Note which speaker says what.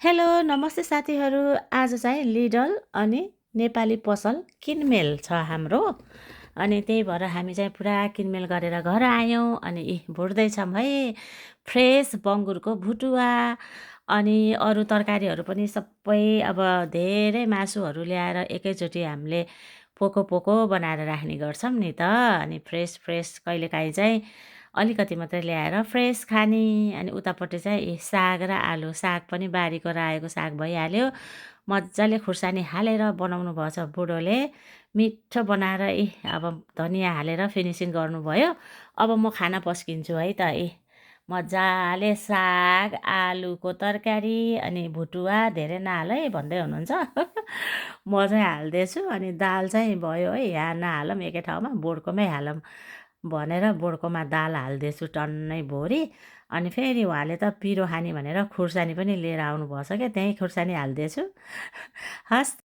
Speaker 1: Hello नमस्ते साथीहरू। आज चाहिँ लिडल अनि नेपाली पसल किनमेल छ हाम्रो। अनि त्यही भएर हामी चाहिँ पुरा किनमेल गरेर घर आयौँ। अनि भुट्दैछौँ है फ्रेस बङ्गुरको भुटुवा। अनि अरू तरकारीहरू पनि सबै अब धेरै मासुहरू ल्याएर एकैचोटि हामीले पोको पोको बनाएर राख्ने गर्छौँ नि त। अनि फ्रेस फ्रेस कहिलेकाहीँ चाहिँ अलिकति मात्रै ल्याएर फ्रेस खाने। अनि उतापट्टि चाहिँ साग र आलु, साग पनि बारीको रायोको साग भइहाल्यो। मजाले खुर्सानी हालेर बनाउनु भएछ बुढोले, मिठो बनाएर अब धनियाँ हालेर फिनिसिङ गर्नुभयो। अब म खाना पस्किन्छु है त। मजाले साग, आलुको तरकारी अनि भुटुवा धेरै नहाल है भन्दै हुनुहुन्छ। म चाहिँ हाल्दैछु। अनि दाल चाहिँ भयो है, यहाँ नहालौँ एकै ठाउँमा, बोडकोमै हालौँ भनेर बोडकोमा दाल हाल्दैछु टन्नै भोरी। अनि फेरि उहाँले त पिरो खाने भनेर खुर्सानी पनि लिएर आउनुभएछ क्या, त्यहीँ खुर्सानी हाल्दैछु। हस्।